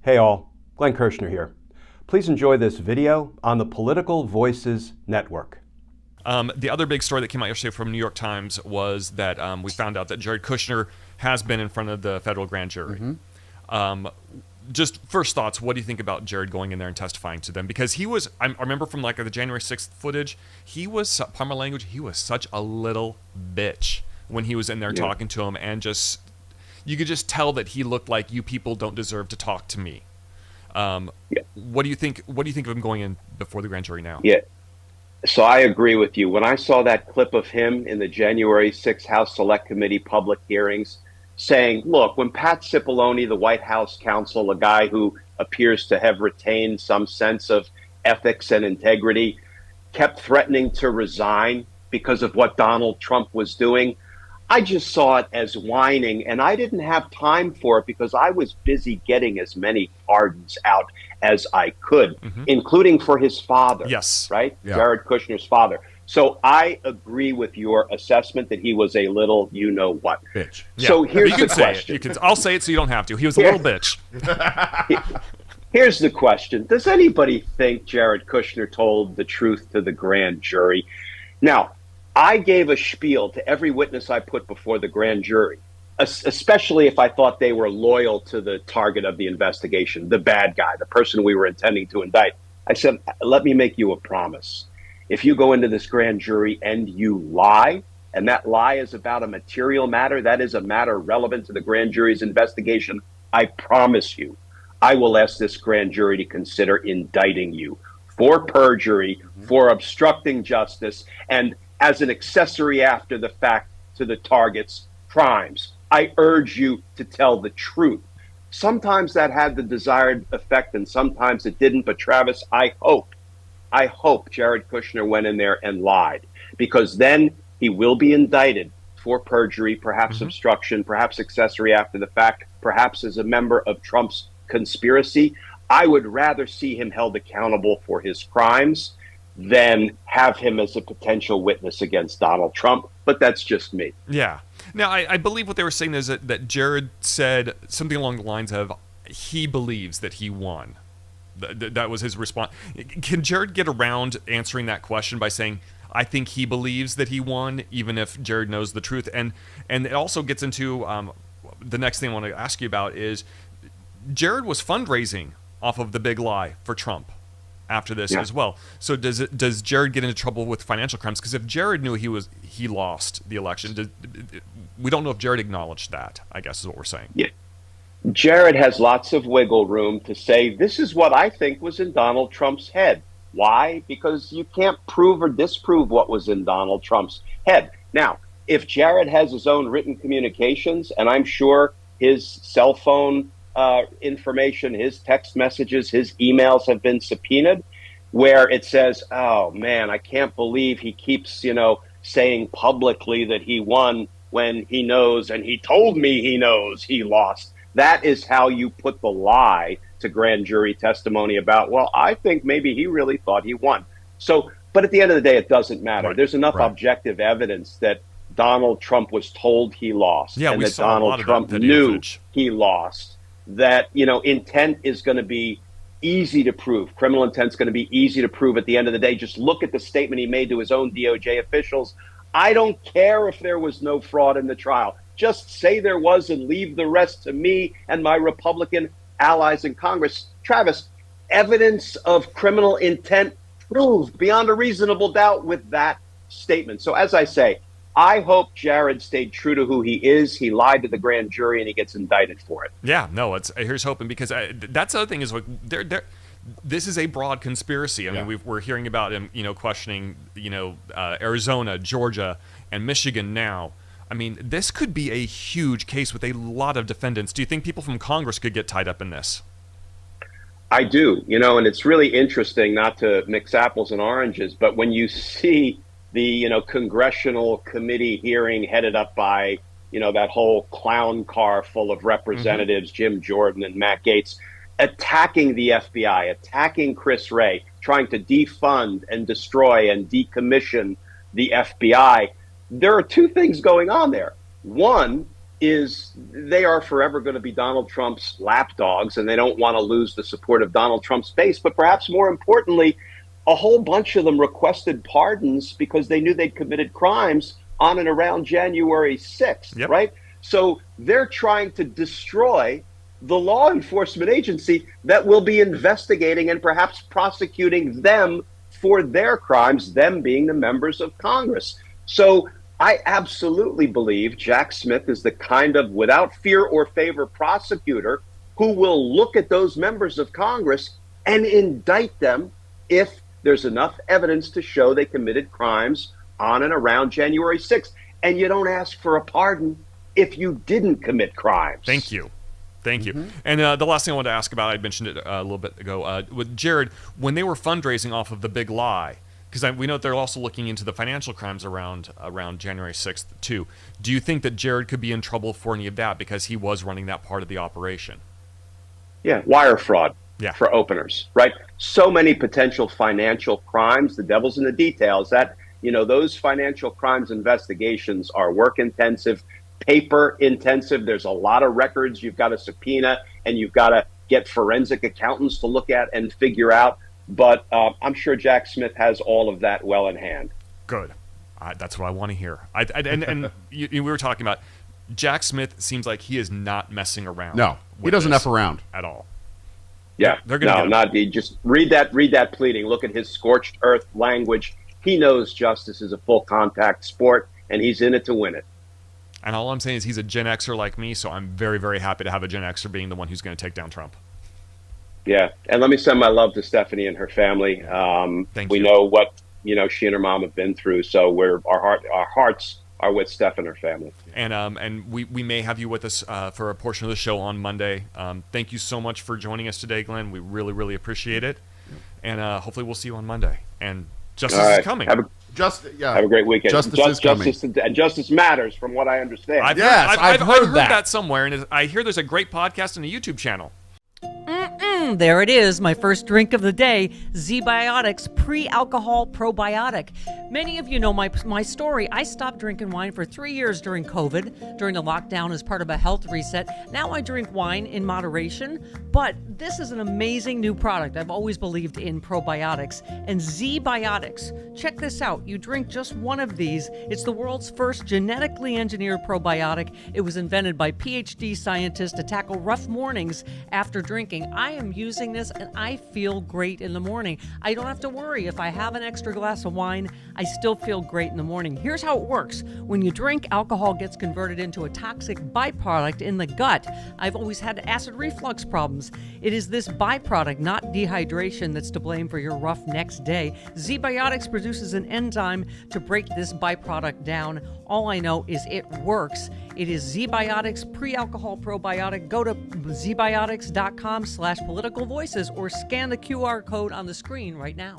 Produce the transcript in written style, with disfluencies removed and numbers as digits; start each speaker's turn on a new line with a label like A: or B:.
A: Hey all, Glenn Kirschner here. Please enjoy this video on the Political Voices Network.
B: The other big story that came out yesterday from New York Times was that we found out that Jared Kushner has been in front of the federal grand jury. Just first thoughts, what do you think about Jared going in there and testifying to them? Because he was, I remember from like the January 6th footage, he was, pardon my language, he was such a little bitch when he was in there talking to him, and just, you could just tell that he looked like, you people don't deserve to talk to me. What do you think? What do you think of him going in before the grand jury now?
C: Yeah. So I agree with you. When I saw that clip of him in the January 6th House Select Committee public hearings saying, look, when Pat Cipollone, the White House counsel, a guy who appears to have retained some sense of ethics and integrity, kept threatening to resign because of what Donald Trump was doing, I just saw it as whining, and I didn't have time for it because I was busy getting as many pardons out as I could, including for his father.
B: Yes.
C: Right?
D: Yeah.
C: Jared Kushner's father. So I agree with your assessment that he was a little you-know-what.
D: Bitch.
B: Yeah.
C: So here's
B: you
C: the
B: can say
C: question.
B: it. I'll say it so you don't have to. He was a little bitch.
C: Here's the question. Does anybody think Jared Kushner told the truth to the grand jury? Now, I gave a spiel to every witness I put before the grand jury, especially if I thought they were loyal to the target of the investigation, the bad guy, the person we were intending to indict. I said, let me make you a promise. If you go into this grand jury and you lie, and that lie is about a material matter, that is a matter relevant to the grand jury's investigation, I promise you, I will ask this grand jury to consider indicting you for perjury, for obstructing justice, and as an accessory after the fact to the target's crimes. I urge you to tell the truth. Sometimes that had the desired effect and sometimes it didn't. But Travis, I hope Jared Kushner went in there and lied, because then he will be indicted for perjury, perhaps obstruction, perhaps accessory after the fact, perhaps as a member of Trump's conspiracy. I would rather see him held accountable for his crimes than have him as a potential witness against Donald Trump. But that's just me.
B: Yeah. Now, I believe what they were saying is that Jared said something along the lines of, he believes that he won. That was his response. Can Jared get around answering that question by saying, I think he believes that he won, even if Jared knows the truth? And it also gets into the next thing I want to ask you about is, Jared was fundraising off of the big lie for Trump after this as well. So does Jared get into trouble with financial crimes? Because if Jared knew he lost the election, we don't know if Jared acknowledged that, I guess is what we're saying.
C: Yeah. Jared has lots of wiggle room to say, this is what I think was in Donald Trump's head. Why? Because you can't prove or disprove what was in Donald Trump's head. Now, if Jared has his own written communications, and I'm sure his cell phone information, his text messages, his emails have been subpoenaed, where it says, oh man, I can't believe he keeps, saying publicly that he won when he knows, and he told me he knows he lost. That is how you put the lie to grand jury testimony about, well, I think maybe he really thought he won. So, but at the end of the day, it doesn't matter.
B: Right.
C: There's enough objective evidence that Donald Trump was told he lost,
B: Yeah,
C: and
B: we
C: that
B: saw a lot
C: Donald
B: of that
C: Trump
B: video
C: knew
B: footage.
C: he lost, that, intent is going to be easy to prove. Criminal intent is going to be easy to prove at the end of the day. Just look at the statement he made to his own DOJ officials. I don't care if there was no fraud in the trial. Just say there was and leave the rest to me and my Republican allies in Congress. Travis, evidence of criminal intent proved beyond a reasonable doubt with that statement. So as I say, I hope Jared stayed true to who he is. He lied to the grand jury and he gets indicted for it.
B: Yeah, no, here's hoping, because that's the other thing is, like, this is a broad conspiracy. I mean, we're hearing about him, questioning, Arizona, Georgia, and Michigan now. I mean, this could be a huge case with a lot of defendants. Do you think people from Congress could get tied up in this?
C: I do, and it's really interesting, not to mix apples and oranges, but when you see the, Congressional committee hearing headed up by, that whole clown car full of representatives, Jim Jordan and Matt Gaetz, attacking the FBI, attacking Chris Wray, trying to defund and destroy and decommission the FBI, there are two things going on there. One is they are forever going to be Donald Trump's lapdogs, and they don't want to lose the support of Donald Trump's base. But perhaps more importantly, a whole bunch of them requested pardons because they knew they'd committed crimes on and around January 6th,
B: Yep.
C: right? So they're trying to destroy the law enforcement agency that will be investigating and perhaps prosecuting them for their crimes, them being the members of Congress. So I absolutely believe Jack Smith is the kind of without fear or favor prosecutor who will look at those members of Congress and indict them if there's enough evidence to show they committed crimes on and around January 6th. And you don't ask for a pardon if you didn't commit crimes.
B: Thank you. Thank you. And the last thing I wanted to ask about, I mentioned it a little bit ago, with Jared, when they were fundraising off of the big lie, because we know that they're also looking into the financial crimes around January 6th, too. Do you think that Jared could be in trouble for any of that because he was running that part of the operation?
C: Yeah, wire fraud.
B: Yeah.
C: For openers, right? So many potential financial crimes. The devil's in the details. That, those financial crimes investigations are work intensive, paper intensive. There's a lot of records you've got to subpoena, and you've got to get forensic accountants to look at and figure out. But I'm sure Jack Smith has all of that well in hand.
B: Good. That's what I want to hear. And we were talking about Jack Smith seems like he is not messing around.
D: No, he doesn't F around
B: at all.
C: Yeah,
B: they're gonna
C: not just read that pleading. Look at his scorched earth language. He knows justice is a full contact sport, and he's in it to win it.
B: And all I'm saying is he's a Gen Xer like me, so I'm very, very happy to have a Gen Xer being the one who's going to take down Trump.
C: Yeah, and let me send my love to Stephanie and her family. We know what she and her mom have been through, so our hearts are with Steph and her family.
B: And we may have you with us for a portion of the show on Monday. Thank you so much for joining us today, Glenn. We really, really appreciate it. And hopefully we'll see you on Monday. And justice is coming.
C: Have a great weekend. Justice matters, from what I understand.
B: I've heard that somewhere, and I hear there's a great podcast and a YouTube channel.
E: There it is, my first drink of the day, ZBiotics Pre-Alcohol Probiotic. Many of you know my story. I stopped drinking wine for 3 years during COVID, during the lockdown as part of a health reset. Now I drink wine in moderation, but this is an amazing new product. I've always believed in probiotics. And ZBiotics, check this out. You drink just one of these. It's the world's first genetically engineered probiotic. It was invented by PhD scientists to tackle rough mornings after drinking. I am using this and I feel great in the morning. I don't have to worry if I have an extra glass of wine, I still feel great in the morning. Here's how it works. When you drink, alcohol gets converted into a toxic byproduct in the gut. I've always had acid reflux problems. It is this byproduct, not dehydration, that's to blame for your rough next day. ZBiotics produces an enzyme to break this byproduct down. All I know is it works. It is ZBiotics Pre-Alcohol Probiotic. Go to zbiotics.com/politicalvoices or scan the QR code on the screen right now.